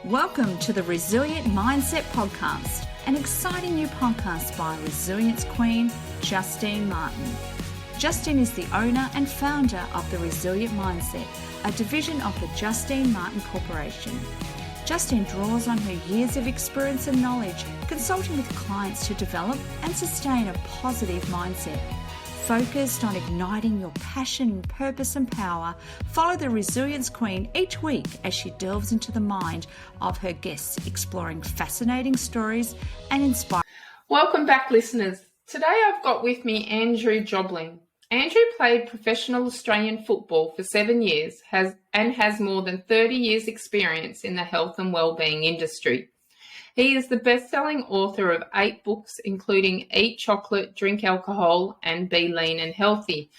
Welcome to the Resilient Mindset Podcast, an exciting new podcast by Resilience Queen, Justine Martin. Justine is the owner and founder of the Resilient Mindset, a division of the Justine Martin Corporation. Justine draws on her years of experience and knowledge consulting with clients to develop and sustain a positive mindset. Focused on igniting your passion, purpose and power, follow the Resilience Queen each week as she delves into the mind of her guests, exploring fascinating stories and inspiring. Welcome back, listeners. Today I've got with me Andrew Jobling. Andrew played professional Australian football for 7 years has more than 30 years experience in the health and wellbeing industry. He is the best-selling author of 8 books, including Eat Chocolate, Drink Alcohol, and Be Lean and Healthy,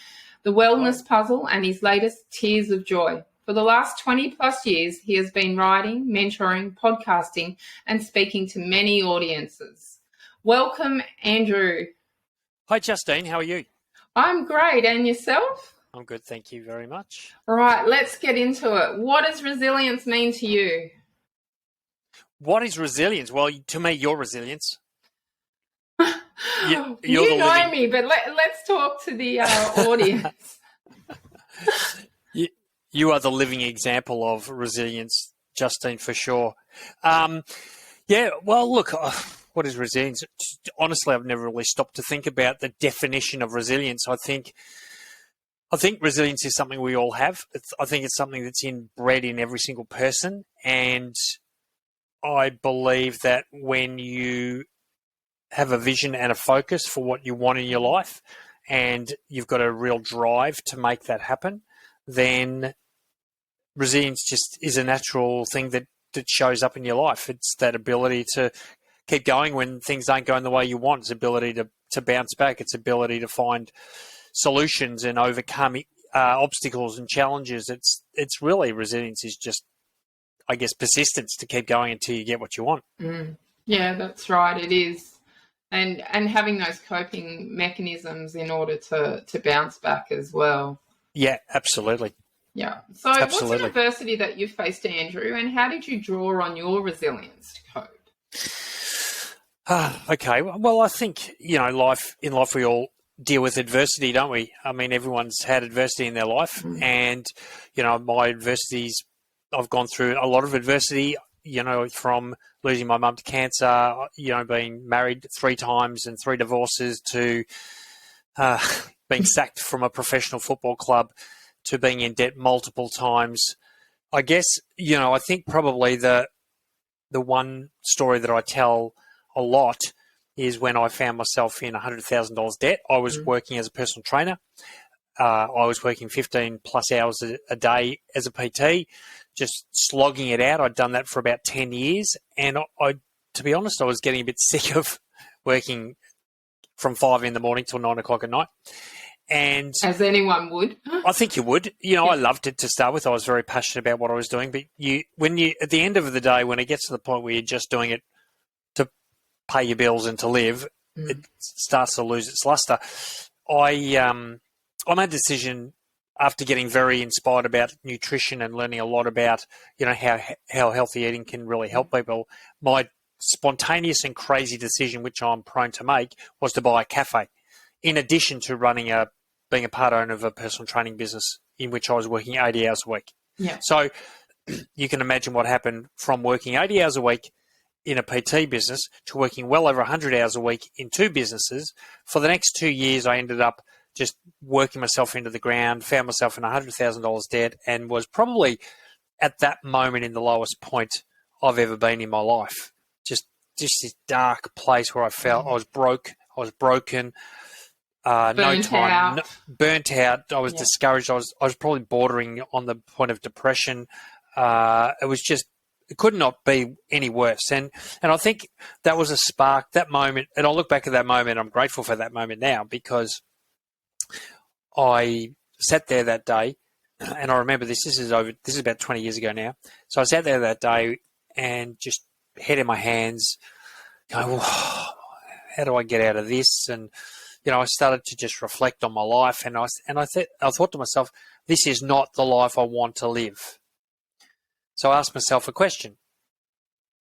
The Wellness Puzzle, and his latest, Tears of Joy. For the last 20-plus years, he has been writing, mentoring, podcasting, and speaking to many audiences. Welcome, Andrew. Hi, Justine. How are you? I'm great. And yourself? I'm good. Thank you very much. All right, let's get into it. What does resilience mean to you? What is resilience? Well, to me, you're resilience. You know me, but let's talk to the audience. You are the living example of resilience, Justine, for sure. Look, what is resilience? Honestly, I've never really stopped to think about the definition of resilience. I think resilience is something we all have. I think it's something that's inbred in every single person, and I believe that when you have a vision and a focus for what you want in your life and you've got a real drive to make that happen, then resilience just is a natural thing that shows up in your life. It's that ability to keep going when things don't go in the way you want. It's ability to bounce back. It's ability to find solutions and overcome obstacles and challenges. It's really, resilience is just, I guess, persistence to keep going until you get what you want. Yeah, that's right. It is. And having those coping mechanisms in order to bounce back as well. Yeah, absolutely. Yeah. So What's an adversity that you faced, Andrew, and how did you draw on your resilience to cope? Okay. Well, I think, in life we all deal with adversity, don't we? I mean, everyone's had adversity in their life. And, my adversities, I've gone through a lot of adversity, from losing my mum to cancer, being married 3 times and 3 divorces, to being sacked from a professional football club, to being in debt multiple times. I guess, I think probably the one story that I tell a lot is when I found myself in $100,000 debt. I was working as a personal trainer. I was working 15 plus hours a day as a PT, just slogging it out. I'd done that for about 10 years. And to be honest, I was getting a bit sick of working from 5 in the morning till 9 o'clock at night. And as anyone would. I think you would. I loved it to start with. I was very passionate about what I was doing. But at the end of the day, when it gets to the point where you're just doing it to pay your bills and to live, it starts to lose its luster. I made a decision after getting very inspired about nutrition and learning a lot about, how healthy eating can really help people. My spontaneous and crazy decision, which I'm prone to make, was to buy a cafe, in addition to being a part owner of a personal training business in which I was working 80 hours a week. Yeah. So you can imagine what happened from working 80 hours a week in a PT business to working well over 100 hours a week in 2 businesses. For the next 2 years, I ended up just working myself into the ground, found myself in $100,000 debt, and was probably at that moment in the lowest point I've ever been in my life. Just this dark place where I felt I was broken, burnt out. I was discouraged. I was probably bordering on the point of depression. It could not be any worse. And I think that was a spark, that moment. And I'll look back at that moment. I'm grateful for that moment now, because I sat there that day, and I remember this is about 20 years ago now. So I sat there that day and just head in my hands, going, well, how do I get out of this? And, I started to just reflect on my life, and I thought to myself, this is not the life I want to live. So I asked myself a question.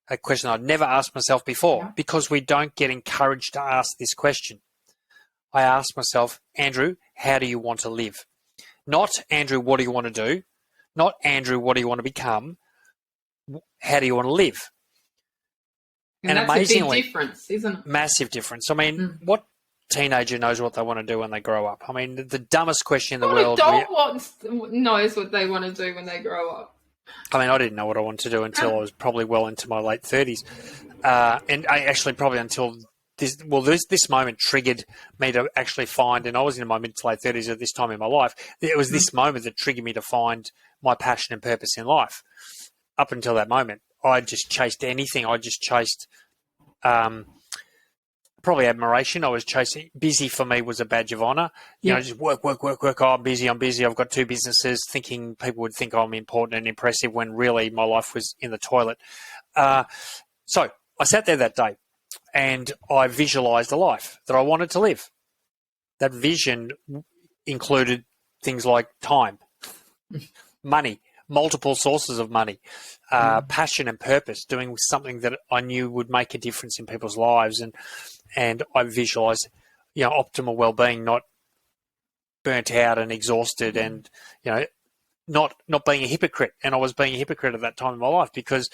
a question I'd never asked myself before because we don't get encouraged to ask this question. I asked myself, Andrew, how do you want to live? Not, Andrew, what do you want to do? Not, Andrew, what do you want to become? How do you want to live? And that's amazingly, a big difference, isn't it? Massive difference. I mean, what teenager knows what they want to do when they grow up? I mean, the dumbest question in the world. Adult knows what they want to do when they grow up. I mean, I didn't know what I wanted to do until I was probably well into my late 30s. And I actually probably until this moment triggered me to actually find, and I was in my mid to late 30s at this time in my life, it was this moment that triggered me to find my passion and purpose in life. Up until that moment, I just chased anything. I just chased probably admiration. I was chasing. Busy for me was a badge of honor. You know, just work. Oh, I'm busy. I've got 2 businesses, thinking people would think I'm important and impressive when really my life was in the toilet. So I sat there that day and I visualized a life that I wanted to live. That vision included things like time, money, multiple sources of money, passion and purpose, doing something that I knew would make a difference in people's lives. And I visualized, optimal well-being, not burnt out and exhausted and, not being a hypocrite. And I was being a hypocrite at that time in my life because,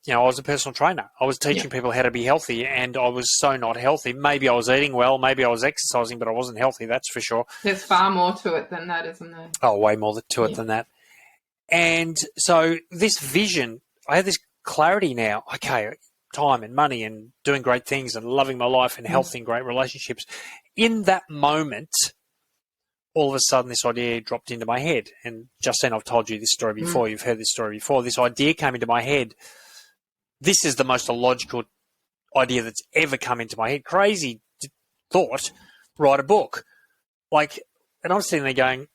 I was a personal trainer. I was teaching people how to be healthy and I was so not healthy. Maybe I was eating well, maybe I was exercising, but I wasn't healthy, that's for sure. There's far more to it than that, isn't there? Oh, way more to it than that. And so this vision, I had this clarity now, okay, time and money and doing great things and loving my life and health and great relationships. In that moment, all of a sudden this idea dropped into my head. And Justine, I've told you this story before. You've heard this story before. This idea came into my head. This is the most illogical idea that's ever come into my head. Crazy thought, write a book. And I'm sitting there going,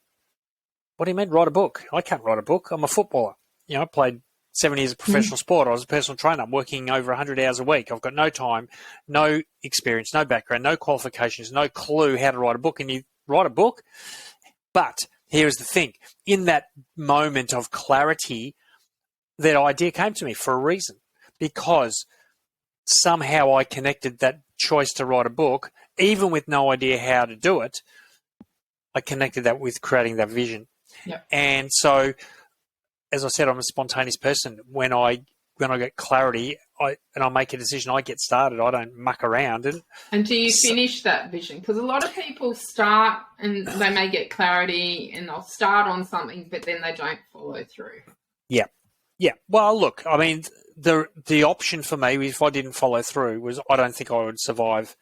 what do you mean write a book? I can't write a book. I'm a footballer. I played 7 years of professional sport. I was a personal trainer. I'm working over 100 hours a week. I've got no time, no experience, no background, no qualifications, no clue how to write a book. And you write a book? But here's the thing. In that moment of clarity, that idea came to me for a reason. Because somehow I connected that choice to write a book, even with no idea how to do it, I connected that with creating that vision. Yep. And so, as I said, I'm a spontaneous person. When I get clarity, I make a decision, I get started. I don't muck around. And do you finish that vision? Because a lot of people start and they may get clarity and they'll start on something, but then they don't follow through. Yeah. Yeah. Well, look, I mean, the option for me, if I didn't follow through, was I don't think I would survive.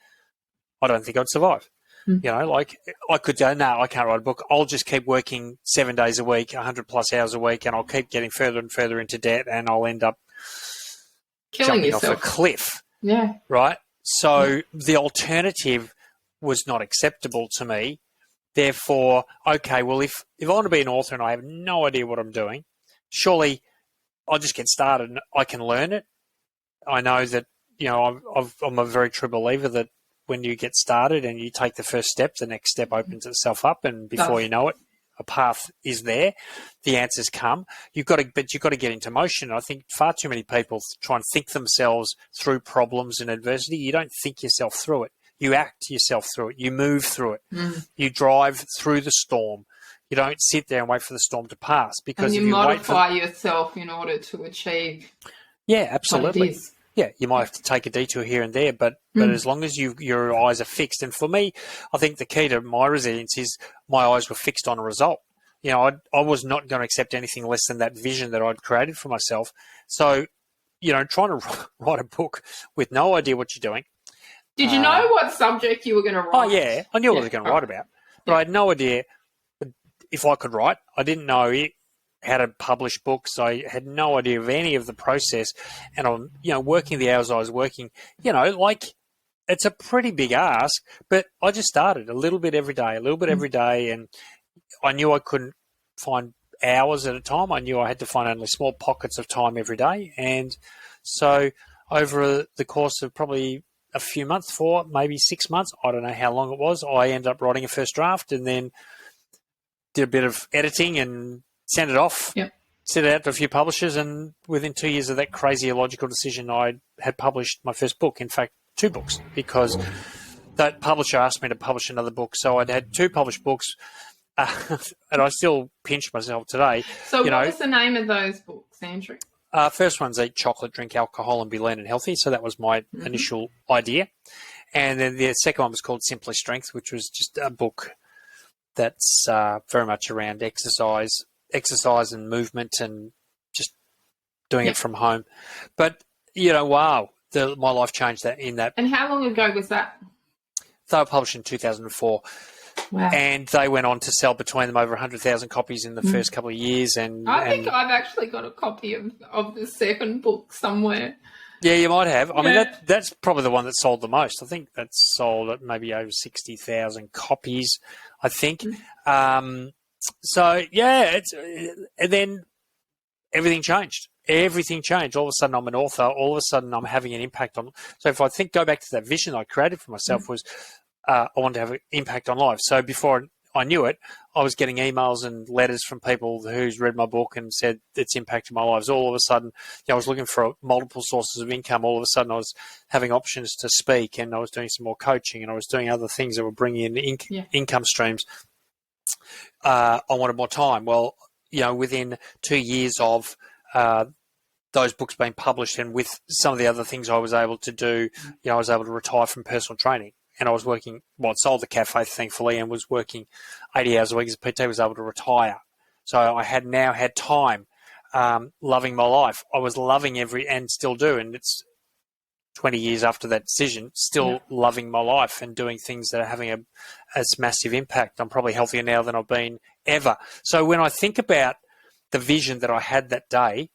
I don't think I'd survive. I could go, no, I can't write a book. I'll just keep working 7 days a week, 100 plus hours a week, and I'll keep getting further and further into debt, and I'll end up killing jumping yourself off a cliff. Yeah. Right? So the alternative was not acceptable to me. Therefore, okay, well, if I want to be an author and I have no idea what I'm doing, surely I'll just get started and I can learn it. I know that, I'm a very true believer that when you get started and you take the first step, the next step opens itself up, and before you know it, a path is there. The answers come. You've got to get into motion. I think far too many people try and think themselves through problems and adversity. You don't think yourself through it. You act yourself through it. You move through it. You drive through the storm. You don't sit there and wait for the storm to pass, because and you modify yourself in order to achieve. Yeah, absolutely. Yeah, you might have to take a detour here and there, but as long as your eyes are fixed. And for me, I think the key to my resilience is my eyes were fixed on a result. I was not going to accept anything less than that vision that I'd created for myself. So, trying to write a book with no idea what you're doing. Did you know what subject you were going to write? Oh, yeah. I knew what I was going to write about, but I had no idea if I could write. I didn't know how to publish books. I had no idea of any of the process. And I'm, working the hours I was working, it's a pretty big ask, but I just started a little bit every day, and I knew I couldn't find hours at a time. I knew I had to find only small pockets of time every day. And so over the course of probably a few months, 4, maybe 6 months, I don't know how long it was, I ended up writing a first draft and then did a bit of editing and sent it off sent it out to a few publishers, and within 2 years of that crazy illogical decision, I had published my first book. In fact, 2 books, because that publisher asked me to publish another book. So I'd had 2 published books, and I still pinch myself today. So what was the name of those books, Andrew? First one's Eat Chocolate, Drink Alcohol, and Be Lean and Healthy. So that was my initial idea. And then the second one was called Simply Strength, which was just a book that's very much around exercise and movement and just doing it from home. But, wow, my life changed in that. And how long ago was that? They were published in 2004. Wow. And they went on to sell between them over 100,000 copies in the first couple of years. And I think I've actually got a copy of the second book somewhere. Yeah, you might have. I mean, that's probably the one that sold the most. I think that's sold at maybe over 60,000 copies, I think. So, yeah, and then everything changed. Everything changed. All of a sudden, I'm an author. All of a sudden, I'm having an impact on. So if I go back to that vision I created for myself was I wanted to have an impact on life. So before I knew it, I was getting emails and letters from people who's read my book and said it's impacted my lives. All of a sudden, I was looking for multiple sources of income. All of a sudden, I was having options to speak, and I was doing some more coaching, and I was doing other things that were bringing in income streams. I wanted more time. Well, within 2 years of those books being published, and with some of the other things I was able to do, I was able to retire from personal training. And I was working, I sold the cafe, thankfully, and was working 80 hours a week as a PT, was able to retire. So I had now had time loving my life. I was loving and still do. And it's 20 years after that decision, still loving my life and doing things that are having a massive impact. I'm probably healthier now than I've been ever. So when I think about the vision that I had that day.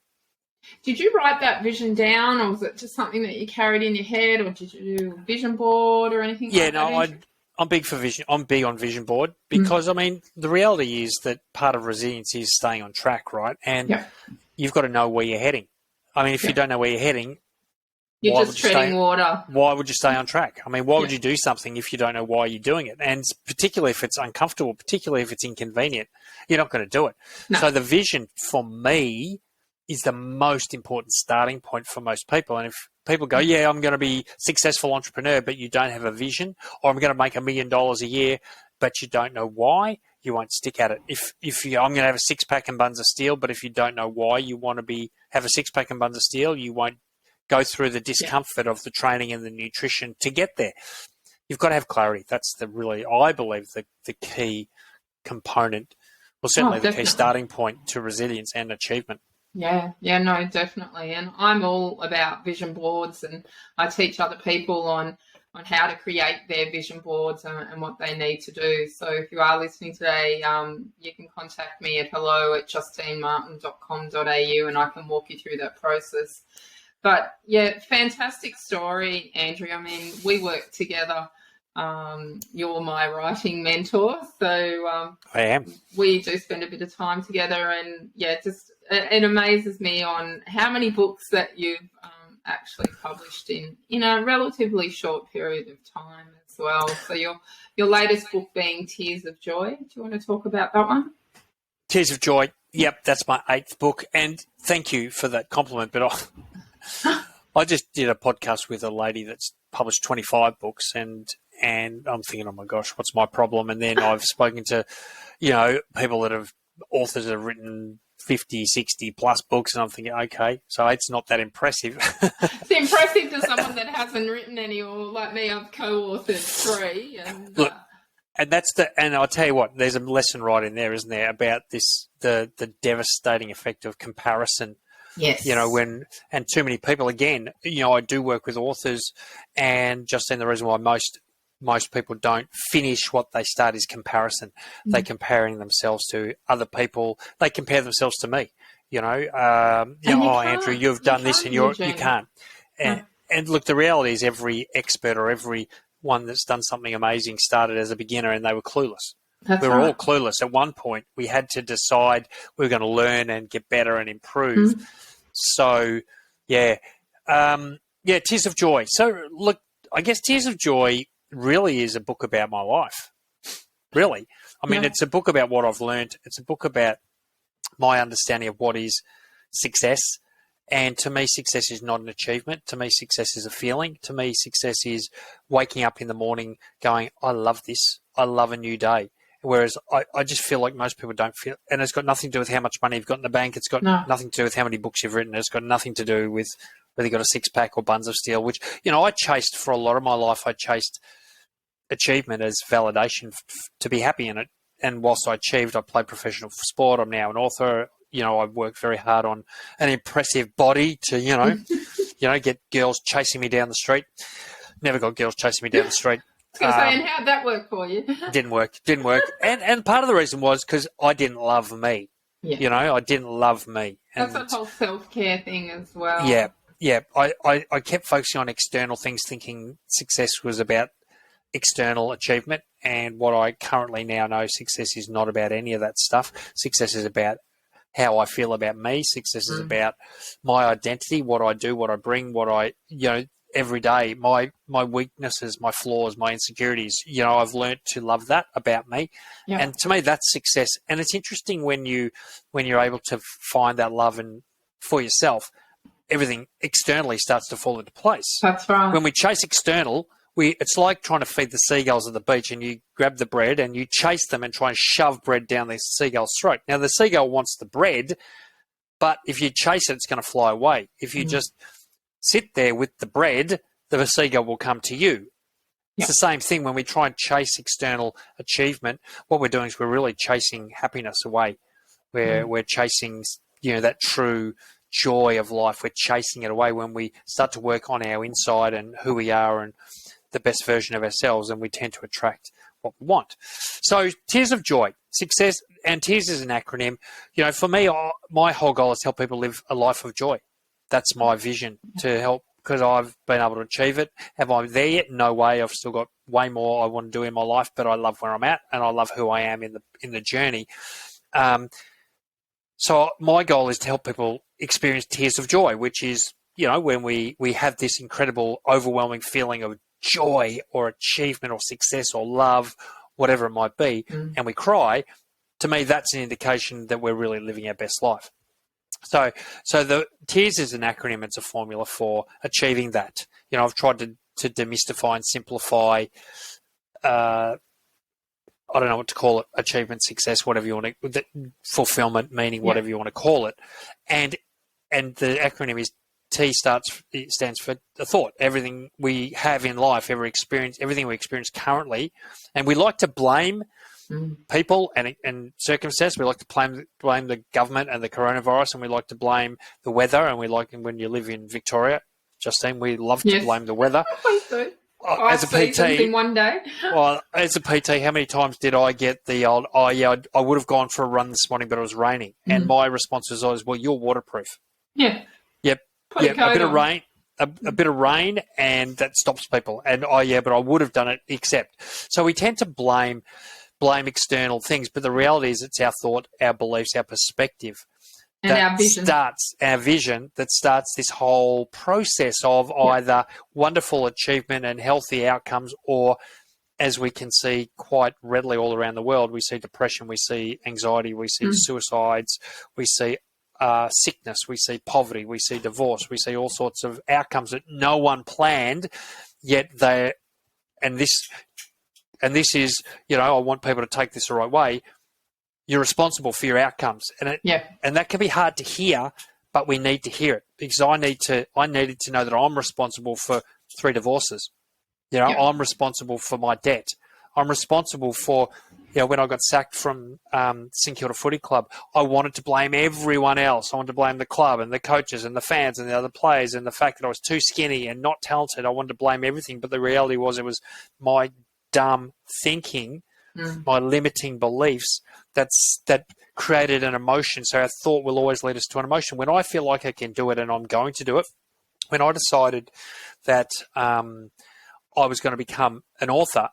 Did you write that vision down, or was it just something that you carried in your head, or did you do a vision board or anything like that? I'm big for vision. I'm big on vision board because, I mean, the reality is that part of resilience is staying on track, right? And you've got to know where you're heading. I mean, if you don't know where you're heading, you're just treading water. Why would you stay on track? I mean, why would you do something if you don't know why you're doing it? And particularly if it's uncomfortable, particularly if it's inconvenient, you're not going to do it. No. So the vision for me is the most important starting point for most people. And if people go, I'm going to be a successful entrepreneur, but you don't have a vision, or I'm going to make $1 million a year, but you don't know why, you won't stick at it. If I'm going to have a 6-pack and buns of steel, but if you don't know why you want to have a 6-pack and buns of steel, you won't go through the discomfort of the training and the nutrition to get there. You've got to have clarity. That's I believe, the key component, well, certainly the key starting point to resilience and achievement. Yeah, no, definitely. And I'm all about vision boards, and I teach other people on how to create their vision boards and what they need to do. So if you are listening today, you can contact me at hello@justinemartin.com.au, and I can walk you through that process. But yeah, fantastic story, Andrew. I mean, we work together. You're my writing mentor, so I am. We do spend a bit of time together, and it amazes me on how many books that you've actually published in a relatively short period of time as well. So your latest book being Tears of Joy. Do you want to talk about that one? Tears of Joy. Yep, that's my 8th book, and thank you for that compliment. But I just did a podcast with a lady that's published 25 books, and I'm thinking, oh my gosh, what's my problem? And then I've spoken to, people authors that have written 50, 60 plus books, and I'm thinking, okay, so it's not that impressive. It's impressive to someone that hasn't written any, or like me, I've co-authored 3. And look, and and I'll tell you what, there's a lesson right in there, isn't there, about the devastating effect of comparison. Yes. And too many people, again, I do work with authors, and Justine, the reason why most people don't finish what they start is comparison. They're comparing themselves to other people. They compare themselves to me. Andrew, you've done this, and you can't. And look, the reality is every expert or every one that's done something amazing started as a beginner, and they were clueless. We were all clueless. At one point, we had to decide we were going to learn and get better and improve. So, Tears of Joy. So, look, I guess Tears of Joy really is a book about my life. Really. I mean, it's a book about what I've learned. It's a book about my understanding of what is success. And to me, success is not an achievement. To me, success is a feeling. To me, success is waking up in the morning going, I love this. I love a new day. Whereas I just feel like most people don't feel, and it's got nothing to do with how much money you've got in the bank. It's got nothing to do with how many books you've written. It's got nothing to do with whether you've got a six-pack or buns of steel, which, I chased for a lot of my life. I chased achievement as validation to be happy in it. And whilst I achieved, I played professional sport. I'm now an author. I worked very hard on an impressive body to, get girls chasing me down the street. Never got girls chasing me down the street. I was going to say, and how'd that work for you? Didn't work. And part of the reason was because I didn't love me. Yeah. I didn't love me. And that's that whole self-care thing as well. Yeah. I kept focusing on external things, thinking success was about external achievement. And what I currently now know, success is not about any of that stuff. Success is about how I feel about me. Success is about my identity, what I do, what I bring, what I, every day, my weaknesses, my flaws, my insecurities. I've learned to love that about me. Yeah. And to me, that's success. And it's interesting when you're able to find that love for yourself, everything externally starts to fall into place. That's right. When we chase external, it's like trying to feed the seagulls at the beach, and you grab the bread and you chase them and try and shove bread down the seagull's throat. Now, the seagull wants the bread, but if you chase it, it's going to fly away. If you just sit there with the bread, the seagull will come to you. It's the same thing when we try and chase external achievement. What we're doing is we're really chasing happiness away. We're chasing, that true joy of life. We're chasing it away when we start to work on our inside and who we are and the best version of ourselves, and we tend to attract what we want. So Tears of Joy, success, and Tears is an acronym. For me, my whole goal is to help people live a life of joy. That's my vision, to help, because I've been able to achieve it. Have I there yet? No way. I've still got way more I want to do in my life, but I love where I'm at, and I love who I am in the journey. So my goal is to help people experience tears of joy, which is, when we have this incredible, overwhelming feeling of joy or achievement or success or love, whatever it might be, and we cry. To me, that's an indication that we're really living our best life. So the TEARS is an acronym. It's a formula for achieving that. I've tried to demystify and simplify, I don't know what to call it, achievement, success, whatever you want to, fulfillment, meaning, whatever you want to call it. And the acronym is it stands for a thought. Everything we have in life, everything we experience currently, and we like to blame people and circumstance. We like to blame the government and the coronavirus, and we like to blame the weather. And when you live in Victoria, Justine, we love to blame the weather. As a PT, something one day. Well, as a PT, how many times did I get the old, I would have gone for a run this morning, but it was raining. And my response was always, well, you're waterproof. Yeah. Yep. A bit of rain, and that stops people. And but I would have done it except. So we tend to blame external things, but the reality is it's our thought, our beliefs, our perspective. And our vision. That starts this whole process of either wonderful achievement and healthy outcomes, or, as we can see quite readily all around the world, we see depression, we see anxiety, we see suicides, we see sickness, we see poverty, we see divorce, we see all sorts of outcomes that no one planned, yet and this is, I want people to take this the right way. You're responsible for your outcomes, and that can be hard to hear, but we need to hear it, because I needed to know that I'm responsible for 3 divorces. I'm responsible for my debt. I'm responsible for, when I got sacked from St Kilda Footy Club, I wanted to blame everyone else. I wanted to blame the club and the coaches and the fans and the other players, and the fact that I was too skinny and not talented. I wanted to blame everything, but the reality was it was my dumb thinking, my limiting beliefs that created an emotion. So our thought will always lead us to an emotion. When I feel like I can do it and I'm going to do it, when I decided that I was going to become an author,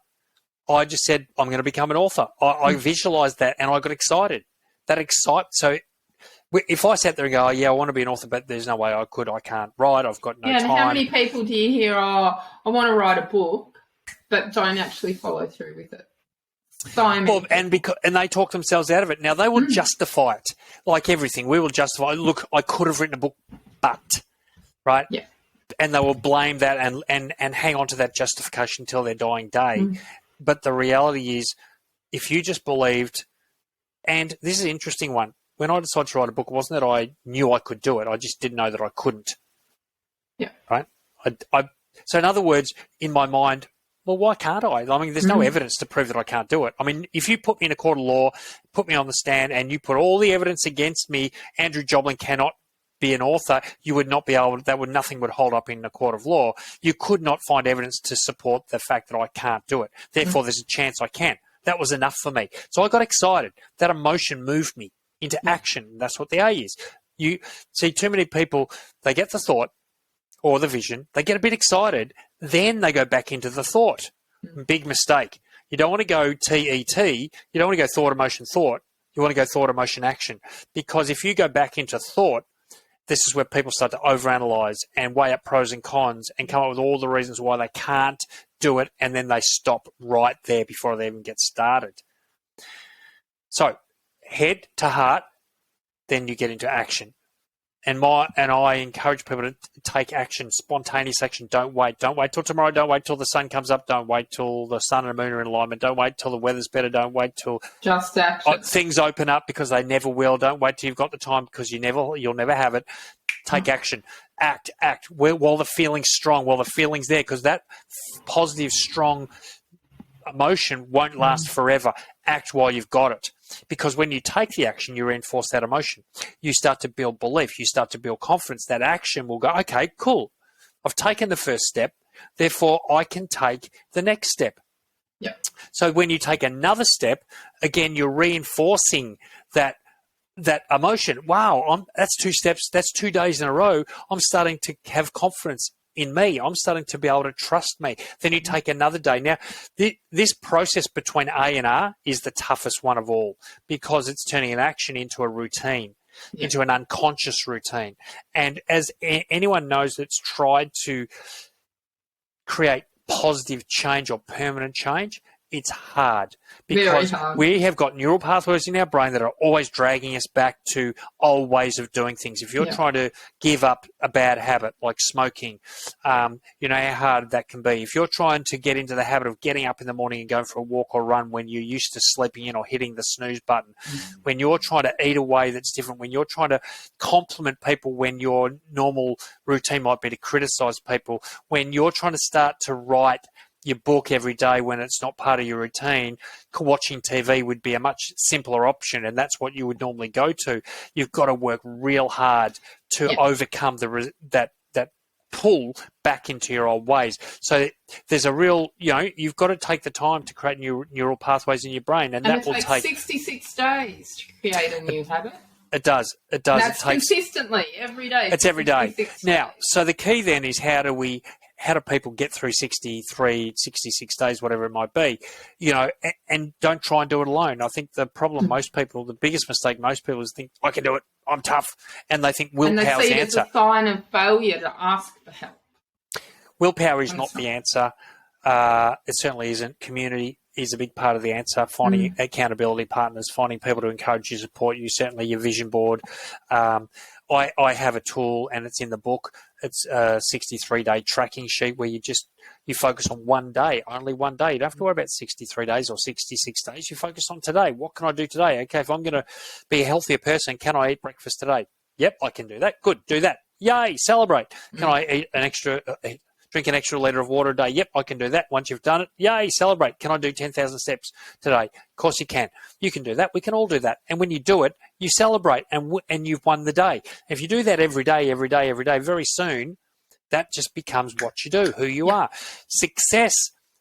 I just said, I'm going to become an author. I visualized that and I got excited. So if I sat there and go, I want to be an author, but there's no way I can't write, I've got no time. And how many people do you hear, I want to write a book, but don't actually follow through with it? Simon. Well, and they talk themselves out of it. Now, they will justify it, like everything. We will justify, look, I could have written a book, but, right? Yeah. And they will blame that and hang on to that justification until their dying day. But the reality is, if you just believed, and this is an interesting one, when I decided to write a book, it wasn't that I knew I could do it. I just didn't know that I couldn't. Yeah. Right? So in other words, in my mind, well, why can't I? I mean, there's no evidence to prove that I can't do it. I mean, if you put me in a court of law, put me on the stand, and you put all the evidence against me, Andrew Jobling cannot be an author, you would not be able to, nothing would hold up in a court of law. You could not find evidence to support the fact that I can't do it. Therefore, there's a chance I can. That was enough for me. So I got excited. That emotion moved me into action. That's what the A is. You see too many people, they get the thought or the vision, they get a bit excited, then they go back into the thought. Big mistake. You don't want to go TET, you don't want to go thought, emotion, thought. You want to go thought, emotion, action. Because if you go back into thought, this is where people start to overanalyze and weigh up pros and cons and come up with all the reasons why they can't do it, and then they stop right there before they even get started. So, head to heart, then you get into action. And I encourage people to take action, spontaneous action. Don't wait. Don't wait till tomorrow. Don't wait till the sun comes up. Don't wait till the sun and the moon are in alignment. Don't wait till the weather's better. Don't wait till just action. Things open up, because they never will. Don't wait till you've got the time, because you'll never have it. Take action. Act. While the feeling's strong, while the feeling's there, because that positive, strong emotion won't last forever. Act while you've got it. Because when you take the action, you reinforce that emotion. You start to build belief. You start to build confidence. That action will go, okay, cool. I've taken the first step. Therefore, I can take the next step. Yeah. So when you take another step, again, you're reinforcing that emotion. Wow, that's 2 steps. That's 2 days in a row. I'm starting to have confidence in me. I'm starting to be able to trust me. Then you take another day. Now, this process between A and R is the toughest one of all, because it's turning an action into a routine, into an unconscious routine. And as anyone knows that's tried to create positive change or permanent change, it's hard, because we have got neural pathways in our brain that are always dragging us back to old ways of doing things. If you're trying to give up a bad habit like smoking, you know how hard that can be. If you're trying to get into the habit of getting up in the morning and going for a walk or run when you're used to sleeping in or hitting the snooze button, when you're trying to eat a way that's different, when you're trying to compliment people when your normal routine might be to criticize people, when you're trying to start to write your book every day when it's not part of your routine, watching TV would be a much simpler option, and that's what you would normally go to. You've got to work real hard to overcome that pull back into your old ways. So there's a real, you've got to take the time to create neural pathways in your brain, and that will take 66 days to create a new habit. It does. And that's consistently every day. It's every day. Now, so the key then is how do people get through 63, 66 days, whatever it might be, and don't try and do it alone. I think the problem the biggest mistake most people is think, I can do it, I'm tough, and they think willpower's the answer. And they see it as a sign of failure to ask for help. Willpower is not the answer. It certainly isn't. Community is a big part of the answer. Finding accountability partners, finding people to encourage you, support you, certainly your vision board. I have a tool, and it's in the book. It's a 63-day tracking sheet where you focus on one day, only one day. You don't have to worry about 63 days or 66 days. You focus on today. What can I do today? Okay, if I'm going to be a healthier person, can I eat breakfast today? Yep, I can do that. Good, do that. Yay, celebrate. Can I eat drink an extra litre of water a day? Yep, I can do that. Once you've done it, yay, celebrate. Can I do 10,000 steps today? Of course you can. You can do that. We can all do that. And when you do it, you celebrate, and you've won the day. If you do that every day, very soon, that just becomes what you do, who you are. Success,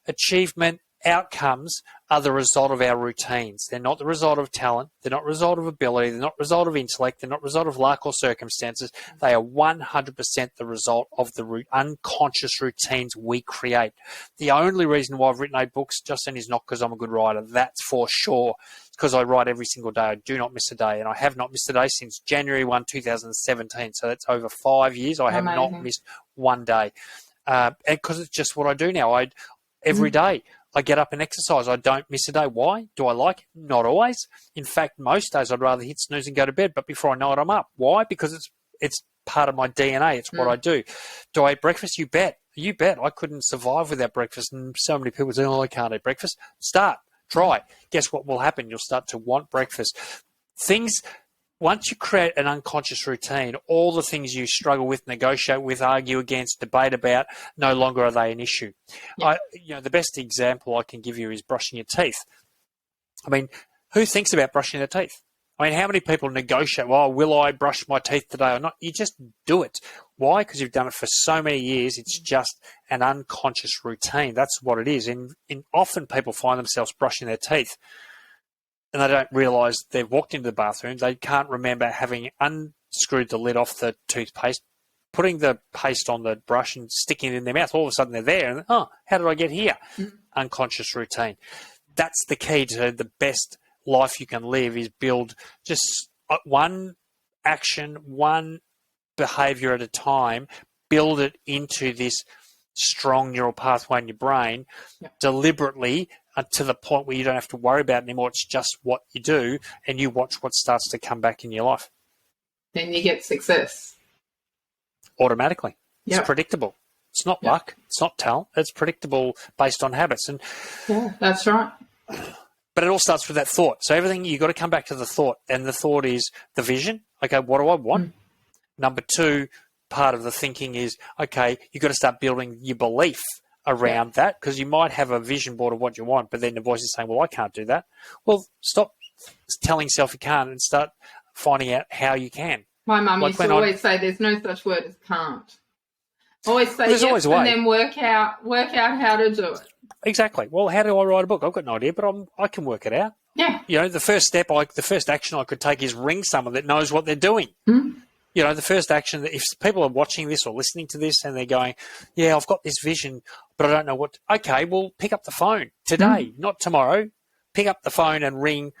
achievement, outcomes are the result of our routines. They're not the result of talent. They're not the result of ability. They're not the result of intellect. They're not the result of luck or circumstances. They are 100% the result of the unconscious routines we create. The only reason why I've written 8 books, Justine, is not because I'm a good writer. That's for sure. It's because I write every single day. I do not miss a day. And I have not missed a day since January 1, 2017. So that's over 5 years. I have not missed one day. Because it's just what I do now. Every day I get up and exercise. I don't miss a day. Why? Do I like it? Not always. In fact, most days I'd rather hit snooze and go to bed, but before I know it, I'm up. Why? Because it's part of my DNA. It's what I do. Do I eat breakfast? You bet. You bet. I couldn't survive without breakfast. And so many people say, oh, I can't eat breakfast. Start. Try. Guess what will happen? You'll start to want breakfast. Once you create an unconscious routine, all the things you struggle with, negotiate with, argue against, debate about, no longer are they an issue. Yeah. The best example I can give you is brushing your teeth. I mean, who thinks about brushing their teeth? I mean, how many people negotiate, well, will I brush my teeth today or not? You just do it. Why? Because you've done it for so many years. It's just an unconscious routine. That's what it is. And often people find themselves brushing their teeth and they don't realise they've walked into the bathroom. They can't remember having unscrewed the lid off the toothpaste, putting the paste on the brush and sticking it in their mouth. All of a sudden they're there and, how did I get here? Unconscious routine. That's the key to the best life you can live, is build just one action, one behaviour at a time, build it into this strong neural pathway in your brain deliberately to the point where you don't have to worry about it anymore. It's just what you do, and you watch what starts to come back in your life. Then you get success. Automatically. It's predictable. It's not luck. It's not talent. It's predictable based on habits. And that's right. But it all starts with that thought. So everything, you've got to come back to the thought. And the thought is the vision. Okay, what do I want? Number two, part of the thinking is, okay, you've got to start building your belief around that, because you might have a vision board of what you want, but then the voice is saying, well, I can't do that. Well, stop telling yourself you can't and start finding out how you can. My mum used to always say there's no such word as can't. Always say yes, always a way. And then work out how to do it. Exactly. Well, how do I write a book? I've got no idea, but I can work it out. Yeah. The first action I could take is ring someone that knows what they're doing. The first action, if people are watching this or listening to this and they're going, yeah, I've got this vision, but I don't know what. Okay, well, pick up the phone today, not tomorrow. Pick up the phone and ring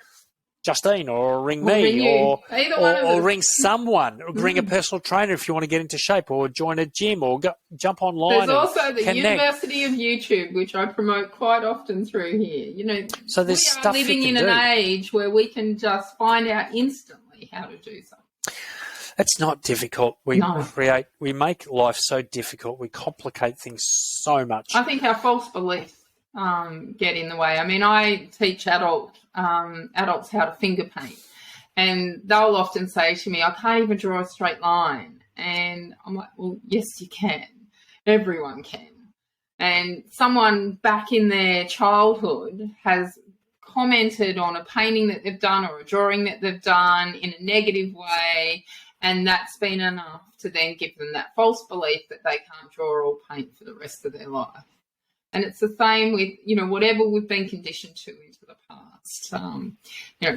Justine or ring me or ring someone, or ring a personal trainer if you want to get into shape, or join a gym, or jump online. There's also the University of YouTube, which I promote quite often through here. So there's stuff we are living in an age where we can just find out instantly how to do something. It's not difficult. We make life so difficult. We complicate things so much. I think our false beliefs get in the way. I mean, I teach adults how to finger paint, and they'll often say to me, I can't even draw a straight line. And I'm like, well, yes, you can. Everyone can. And someone back in their childhood has commented on a painting that they've done or a drawing that they've done in a negative way, and that's been enough to then give them that false belief that they can't draw or paint for the rest of their life. And it's the same with, whatever we've been conditioned to into the past.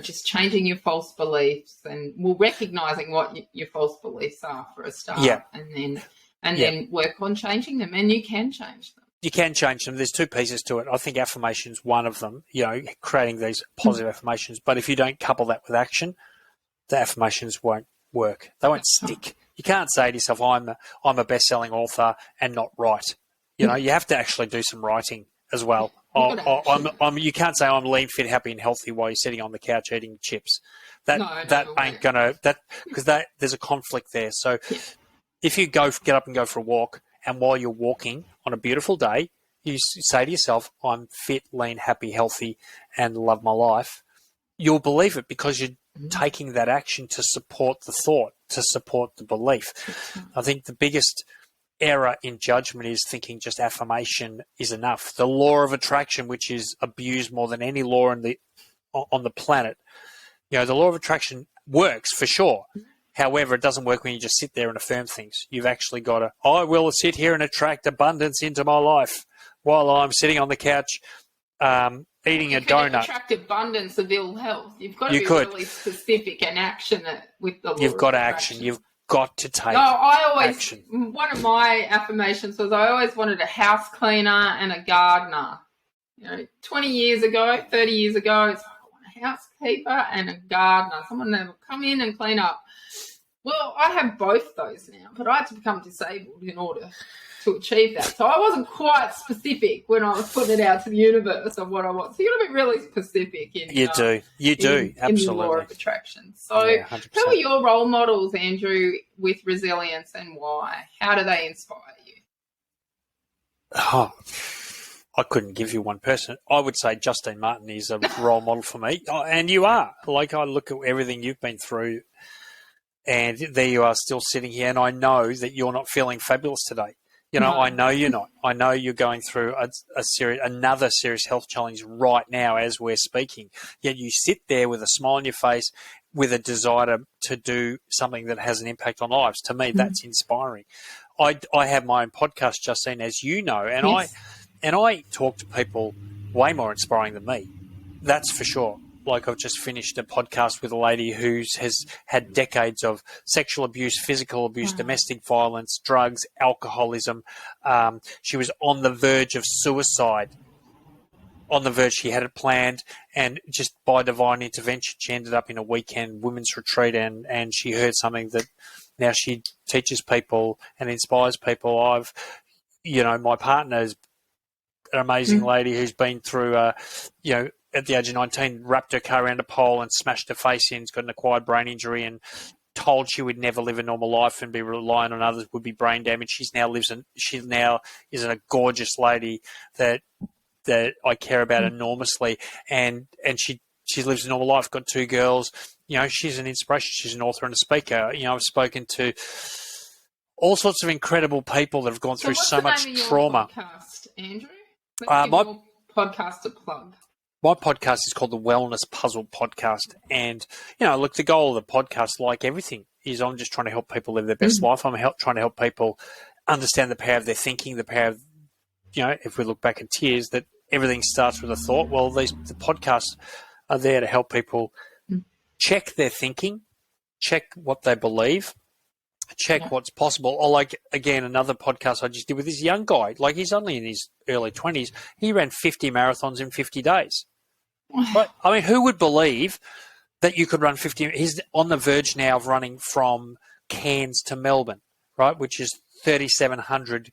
Just changing your false beliefs and recognising what your false beliefs are for a start, and then work on changing them. And you can change them. You can change them. There's two pieces to it. I think affirmation's one of them, creating these positive affirmations. But if you don't couple that with action, the affirmations won't work. They won't stick. You can't say to yourself, I'm a best-selling author and not write. You have to actually do some writing as well. You can't say I'm lean, fit, happy, and healthy while you're sitting on the couch eating chips. That ain't gonna because there's a conflict there. So if you get up and go for a walk, and while you're walking on a beautiful day, you say to yourself, I'm fit, lean, happy, healthy, and love my life, you'll believe it because you're taking that action to support the thought, to support the belief. I think the biggest error in judgment is thinking just affirmation is enough. The law of attraction, which is abused more than any law on the planet, the law of attraction works for sure. However, it doesn't work when you just sit there and affirm things. You've actually got to, I will sit here and attract abundance into my life while I'm sitting on the couch eating a donut. Attract abundance of ill health. You've got to be really specific and action it with the law. You've got to action. You've got to take action. One of my affirmations was I always wanted a house cleaner and a gardener. 20 years ago, 30 years ago, it's like, I want a housekeeper and a gardener, someone that will come in and clean up. Well, I have both those now, but I had to become disabled in order to achieve that. So I wasn't quite specific when I was putting it out to the universe of what I want. So you got to be really specific in You do. in Absolutely. the law of attraction. So Yeah, 100%. who are your role models, Andrew, with resilience, and why? How do they inspire you? Oh, I couldn't give you one person. I would say Justine Martin is a role model for me. Oh, and you are. Like, I look at everything you've been through, and there you are still sitting here, and I know that you're not feeling fabulous today. You know, No. I know you're not. I know you're going through another serious health challenge right now as we're speaking. Yet you sit there with a smile on your face, with a desire to do something that has an impact on lives. To me, that's inspiring. I have my own podcast, Justine, as you know, and Yes. I talk to people way more inspiring than me. That's for sure. Like, I've just finished a podcast with a lady who has had decades of sexual abuse, physical abuse, domestic violence, drugs, alcoholism. She was on the verge of suicide. On the verge, she had it planned, and just by divine intervention, she ended up in a weekend women's retreat, and she heard something that now she teaches people and inspires people. My partner is an amazing lady who's been through, at the age of 19, wrapped her car around a pole and smashed her face in, got an acquired brain injury, and told she would never live a normal life and be reliant on others, would be brain damaged. She now is a gorgeous lady that I care about enormously, and she lives a normal life, got 2 girls. You know, she's an inspiration. She's an author and a speaker. You know, I've spoken to all sorts of incredible people that have gone through so much trauma. What's the name of your podcast, Andrew? Let's give your podcast a plug. My podcast is called the Wellness Puzzle Podcast. And, you know, look, the goal of the podcast, like everything, is I'm just trying to help people live their best life. I'm trying to help people understand the power of their thinking, the power of, if we look back at tears, that everything starts with a thought. Well, the podcasts are there to help people check their thinking, check what they believe, check what's possible. Or, like, again, another podcast I just did with this young guy. Like, he's only in his early 20s. He ran 50 marathons in 50 days. Right? I mean, who would believe that you could run 50? He's on the verge now of running from Cairns to Melbourne, right, which is 3,700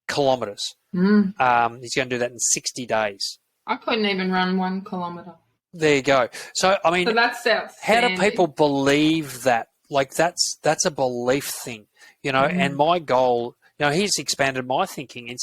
kilometres. He's going to do that in 60 days. I couldn't even run 1 kilometre. There you go. So, I mean, that's how do people believe that? Like, that's a belief thing, and my goal, he's expanded my thinking.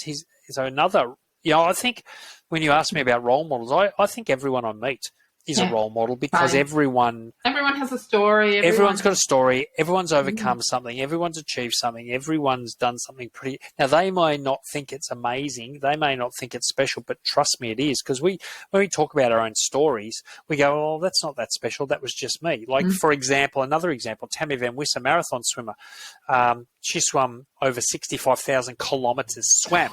So another, I think when you ask me about role models, I think everyone I meet is a role model, because everyone has a story. Everyone's got a story. Everyone's overcome something. Everyone's achieved something. Everyone's done something pretty. Now, they may not think it's amazing. They may not think it's special, but trust me, it is. Because when we talk about our own stories, we go, "Oh, that's not that special. That was just me." Like, for example, another example, Tammy Van Wiss, a marathon swimmer. She swam over 65,000 kilometres, swam.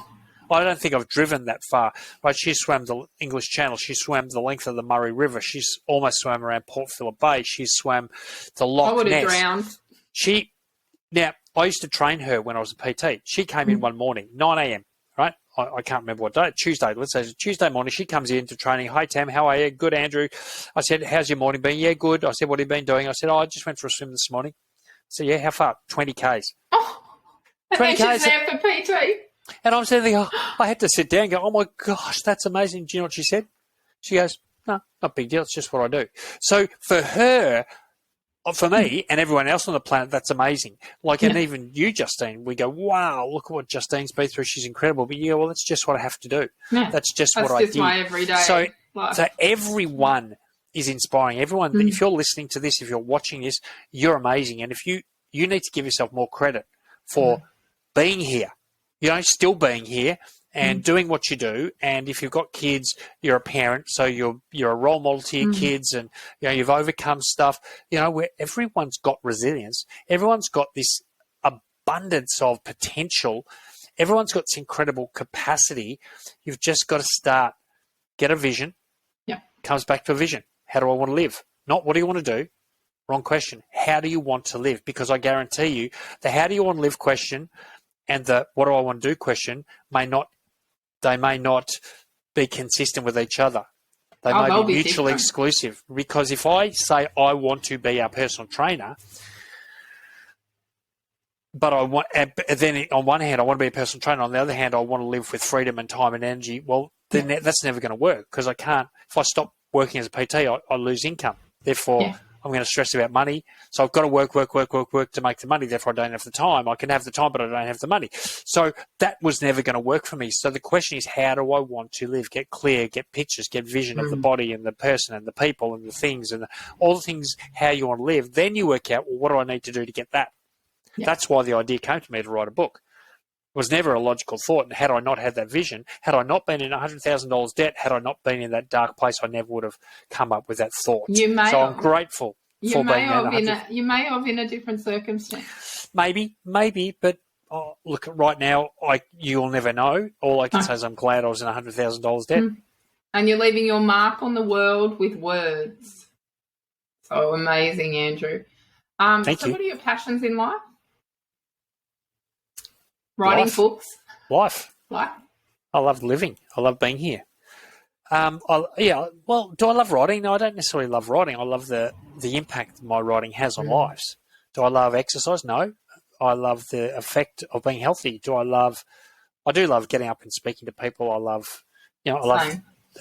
I don't think I've driven that far. Right? She swam the English Channel. She swam the length of the Murray River. She's almost swam around Port Phillip Bay. She swam the Loch Ness. I would have drowned. Now, I used to train her when I was a PT. She came in one morning, 9 a.m., right? I can't remember what day. Tuesday, let's say Tuesday morning. She comes into training. "Hi, Tam, how are you?" "Good, Andrew." I said, "How's your morning been?" "Yeah, good." I said, "What have you been doing?" I said, "Oh, I just went for a swim this morning." So, "Yeah, how far?" 20 Ks. Oh, 20 and then Ks. she's there for PT. And I'm sitting there, I had to sit down and go, "Oh my gosh, that's amazing." Do you know what she said? She goes, "No, not a big deal. It's just what I do." So for her, for me and everyone else on the planet, that's amazing. Like, and even you, Justine, we go, "Wow, look at what Justine's been through. She's incredible." But well, that's just what I have to do. Yeah. That's just what That's I just did. my everyday life. So everyone is inspiring. Everyone, if you're listening to this, if you're watching this, you're amazing. And if you need to give yourself more credit for being here. Still being here and doing what you do. And if you've got kids, you're a parent, so you're a role model to your kids, and you've overcome stuff. Where everyone's got resilience, everyone's got this abundance of potential, everyone's got this incredible capacity. You've just got to get a vision. Yeah, comes back to a vision. How do I want to live? Not what do you want to do? Wrong question. How do you want to live? Because I guarantee you, the "how do you want to live" question and the "what do I want to do" question may not be consistent with each other. They may be mutually exclusive. Because if I say I want to be a personal trainer, but I want. But then on one hand, I want to be a personal trainer. On the other hand, I want to live with freedom and time and energy. Well, then that's never going to work because I can't. If I stop working as a PT, I lose income. Therefore, I'm going to stress about money. So I've got to work to make the money. Therefore, I don't have the time. I can have the time, but I don't have the money. So that was never going to work for me. So the question is, how do I want to live? Get clear, get pictures, get vision of the body and the person and the people and the things and all the things, how you want to live. Then you work out, well, what do I need to do to get that? Yeah. That's why the idea came to me to write a book. It was never a logical thought. And had I not had that vision, had I not been in $100,000 debt, had I not been in that dark place, I never would have come up with that thought. I'm grateful for being in you may have in a different circumstance. Maybe, but look, right now, you'll never know. All I can say is I'm glad I was in $100,000 debt. And you're leaving your mark on the world with words. So amazing, Andrew. Thank you. What are your passions in life? Writing books. Life. I love living. I love being here. Well, do I love writing? No, I don't necessarily love writing. I love the impact my writing has on lives. Do I love exercise? No. I love the effect of being healthy. I do love getting up and speaking to people. I love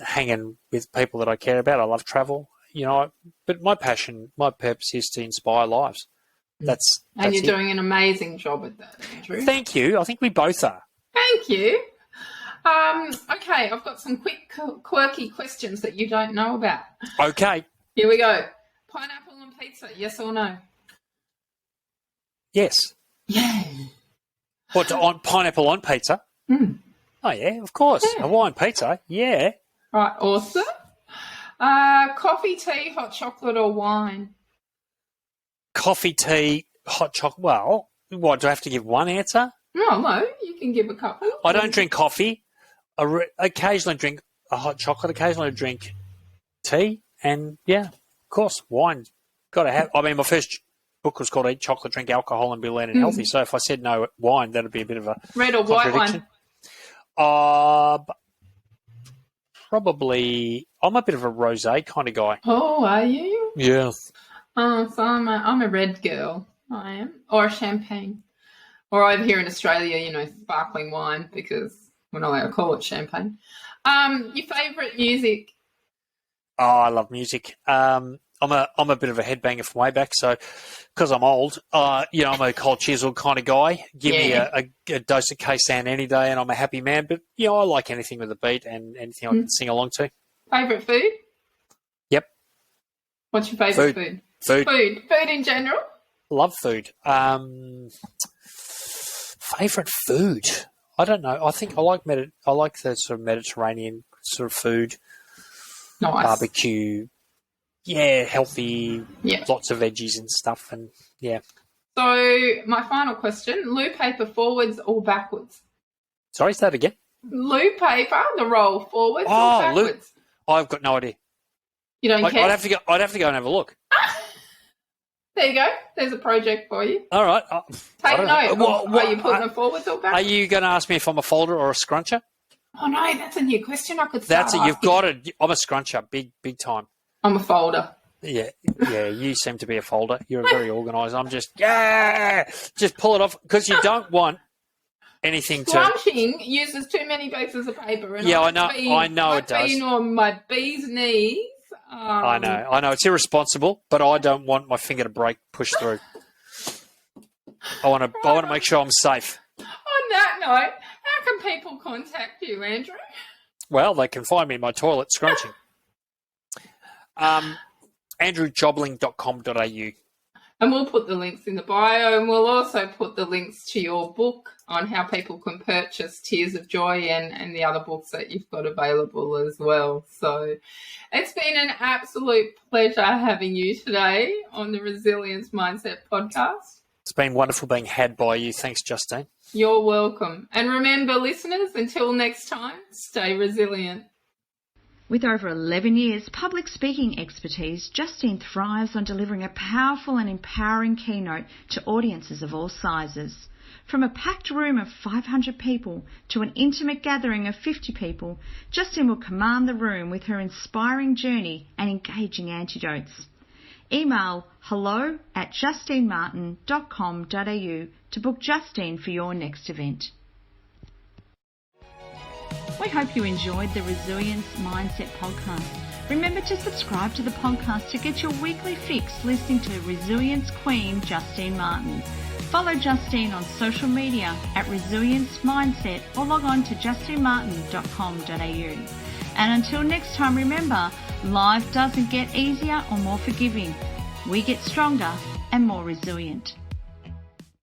hanging with people that I care about. I love travel, but my passion, my purpose is to inspire lives. That's you're doing an amazing job at that, Andrew. Thank you. I think we both are. Thank you. Okay, I've got some quick, quirky questions that you don't know about. Okay. Here we go. Pineapple on pizza, yes or no? Yes. Yeah. What, pineapple on pizza? Oh, yeah, of course. Yeah. Hawaiian pizza, yeah. Right, awesome. Coffee, tea, hot chocolate or wine? Coffee, tea, hot chocolate. Well, what, do I have to give one answer? No, you can give a couple. I don't drink coffee. I occasionally drink a hot chocolate. Occasionally I drink tea. And, yeah, of course, wine. Got to have. I mean, my first book was called Eat Chocolate, Drink Alcohol and Be Lean and Healthy. So if I said no wine, that would be a bit of a red or white wine? Probably, I'm a bit of a rosé kind of guy. Oh, are you? Yeah. So I'm a red girl. I am, or a champagne, or over here in Australia, sparkling wine because we're not allowed to call it champagne. Your favourite music? Oh, I love music. I'm a bit of a headbanger from way back, so because I'm old, I'm a cold chisel kind of guy. Give me a dose of K-San any day, and I'm a happy man. But I like anything with a beat and anything I can sing along to. Favourite food? Yep. What's your favourite food? Food in general. Love food. Favourite food? I don't know. I think I like the sort of Mediterranean sort of food. Nice. Barbecue. Yeah, healthy. Yeah. Lots of veggies and stuff, and yeah. So my final question: loo paper forwards or backwards? Sorry, say that again. Loo paper, the roll forwards or backwards? I've got no idea. You don't care? I'd have to go and have a look. There you go. There's a project for you. All right. Take note. Are you putting them forwards or backwards? Are you going to ask me if I'm a folder or a scruncher? Oh, no, that's a new question I could start asking. You've got it. I'm a scruncher, big time. I'm a folder. Yeah, you seem to be a folder. You're very organised. I'm just pull it off because you don't want anything to... Scrunching uses too many pieces of paper. And I know it does. Being on my bee's knees... I know. It's irresponsible, but I don't want my finger to push through. I want to make sure I'm safe. On that note, how can people contact you, Andrew? Well, they can find me in my toilet scrunching. AndrewJobling.com.au. And we'll put the links in the bio, and we'll also put the links to your book on how people can purchase Tears of Joy and the other books that you've got available as well. So it's been an absolute pleasure having you today on the Resilience Mindset podcast. It's been wonderful being had by you. Thanks, Justine. You're welcome. And remember, listeners, until next time, stay resilient. With over 11 years public speaking expertise, Justine thrives on delivering a powerful and empowering keynote to audiences of all sizes. From a packed room of 500 people to an intimate gathering of 50 people, Justine will command the room with her inspiring journey and engaging anecdotes. Email hello@justinemartin.com.au to book Justine for your next event. We hope you enjoyed the Resilience Mindset podcast. Remember to subscribe to the podcast to get your weekly fix listening to Resilience Queen Justine Martin. Follow Justine on social media at Resilience Mindset or log on to justinemartin.com.au. And until next time, remember, life doesn't get easier or more forgiving. We get stronger and more resilient.